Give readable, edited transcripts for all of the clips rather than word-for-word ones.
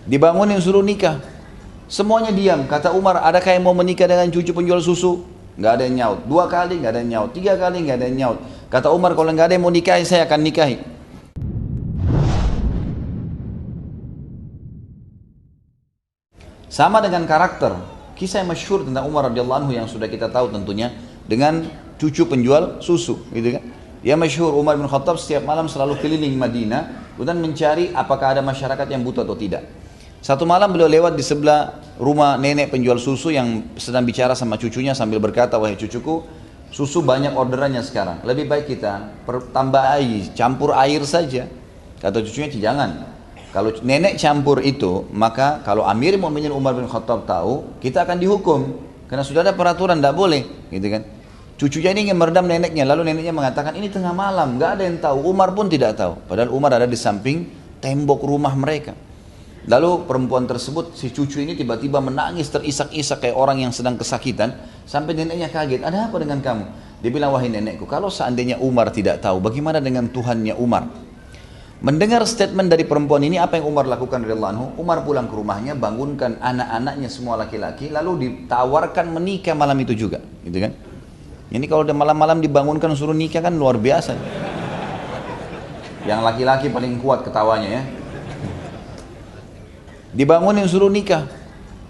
Dibangunin suruh nikah. Semuanya diam. Kata Umar, adakah yang mau menikah dengan cucu penjual susu? Nggak ada yang nyaut. 2 kali nggak ada yang nyaut. 3 kali nggak ada yang nyaut. Kata Umar, kalau nggak ada yang mau nikahi, saya akan nikahi. Sama dengan karakter. Kisah yang masyhur tentang Umar radhiyallahu anhu yang sudah kita tahu tentunya dengan cucu penjual susu, gitu kan? Dia masyhur, Umar bin Khattab setiap malam selalu keliling Madinah dan mencari apakah ada masyarakat yang butuh atau tidak. Satu malam beliau lewat di sebelah rumah nenek penjual susu yang sedang bicara sama cucunya sambil berkata, wahai cucuku, susu banyak orderannya sekarang. Lebih baik kita tambah air, campur air saja. Kata cucunya, jangan. Kalau nenek campur itu, maka kalau Amir Mu'minin Umar bin Khattab tahu, kita akan dihukum. Karena sudah ada peraturan, tidak boleh. Gitu kan? Cucunya ini ingin meredam neneknya, lalu neneknya mengatakan, ini tengah malam, nggak ada yang tahu. Umar pun tidak tahu. Padahal Umar ada di samping tembok rumah mereka. Lalu perempuan tersebut, si cucu ini tiba-tiba menangis terisak-isak kayak orang yang sedang kesakitan. Sampai neneknya kaget, ada apa dengan kamu? Dia bilang, wahai nenekku, kalau seandainya Umar tidak tahu, bagaimana dengan Tuhannya Umar? Mendengar statement dari perempuan ini, apa yang Umar lakukan radhiyallahu anhu? Umar pulang ke rumahnya, bangunkan anak-anaknya semua laki-laki, lalu ditawarkan menikah malam itu juga, gitu kan? Ini kalau udah malam-malam dibangunkan suruh nikah kan luar biasa. Yang laki-laki paling kuat ketawanya ya. Dibangunin suruh nikah.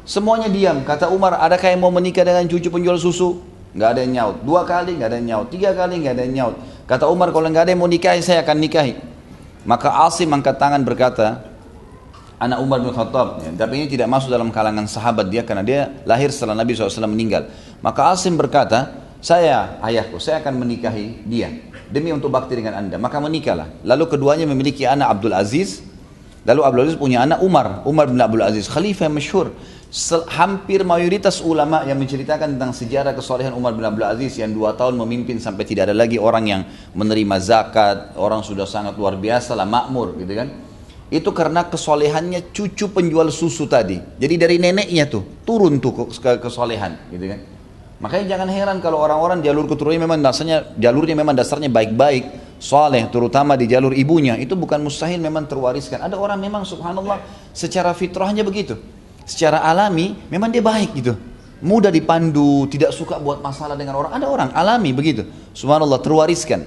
Semuanya diam. Kata Umar, adakah yang mau menikah dengan cucu penjual susu? Nggak ada yang nyaut. 2 kali nggak ada yang nyaut. 3 kali nggak ada yang nyaut. Kata Umar, kalau nggak ada yang mau nikahi, saya akan nikahi. Maka Asim angkat tangan berkata, anak Umar bin Khattab, ya, tapi ini tidak masuk dalam kalangan sahabat dia karena dia lahir setelah Nabi SAW meninggal. Maka Asim berkata, ayahku, saya akan menikahi dia demi untuk bakti dengan anda. Maka menikahlah. Lalu keduanya memiliki anak Abdul Aziz. Lalu Abdul Aziz punya anak Umar bin Abdul Aziz, khalifah yang masyhur. Hampir mayoritas ulama yang menceritakan tentang sejarah kesolehan Umar bin Abdul Aziz yang 2 tahun memimpin sampai tidak ada lagi orang yang menerima zakat, orang sudah sangat luar biasa lah, makmur gitu kan. Itu karena kesolehannya cucu penjual susu tadi. Jadi dari neneknya tuh turun tuh ke kesolehan gitu kan. Makanya jangan heran kalau orang-orang jalur keturunannya memang dasarnya baik-baik, soleh, terutama di jalur ibunya, itu bukan mustahil memang terwariskan. Ada orang memang subhanallah secara fitrahnya begitu, secara alami memang dia baik gitu, mudah dipandu, tidak suka buat masalah dengan orang. Ada orang alami begitu, subhanallah terwariskan.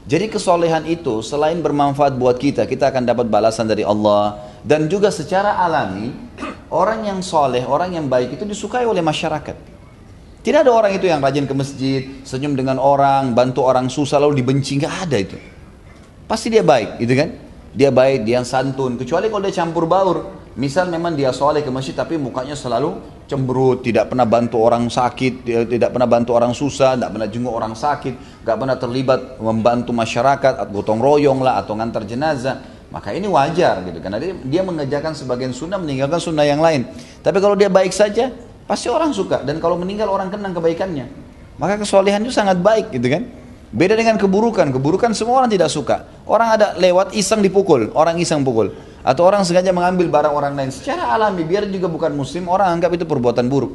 Jadi kesolehan itu selain bermanfaat buat kita, kita akan dapat balasan dari Allah. Dan juga secara alami, orang yang soleh, orang yang baik itu disukai oleh masyarakat. Tidak ada orang itu yang rajin ke masjid, senyum dengan orang, bantu orang susah lalu dibenci, nggak ada itu. Pasti dia baik, gitu kan? Dia baik, dia santun. Kecuali kalau dia campur baur. Misal memang dia soleh ke masjid tapi mukanya selalu cemberut, tidak pernah bantu orang sakit, tidak pernah bantu orang susah, tidak pernah jenguk orang sakit, nggak pernah terlibat membantu masyarakat, atau gotong royong lah, atau ngantar jenazah. Maka ini wajar gitu, karena dia mengerjakan sebagian sunnah, meninggalkan sunnah yang lain. Tapi kalau dia baik saja, pasti orang suka, dan kalau meninggal orang kenang kebaikannya. Maka kesolehan itu sangat baik gitu kan. Beda dengan keburukan semua orang tidak suka. Orang ada lewat iseng dipukul, orang iseng pukul, atau orang sengaja mengambil barang orang lain. Secara alami biar juga bukan muslim, orang anggap itu perbuatan buruk.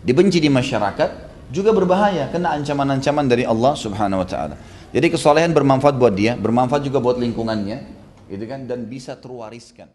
Dibenci di masyarakat, juga berbahaya, kena ancaman-ancaman dari Allah Subhanahu wa taala. Jadi kesolehan bermanfaat buat dia, bermanfaat juga buat lingkungannya, gitu kan, dan bisa terwariskan.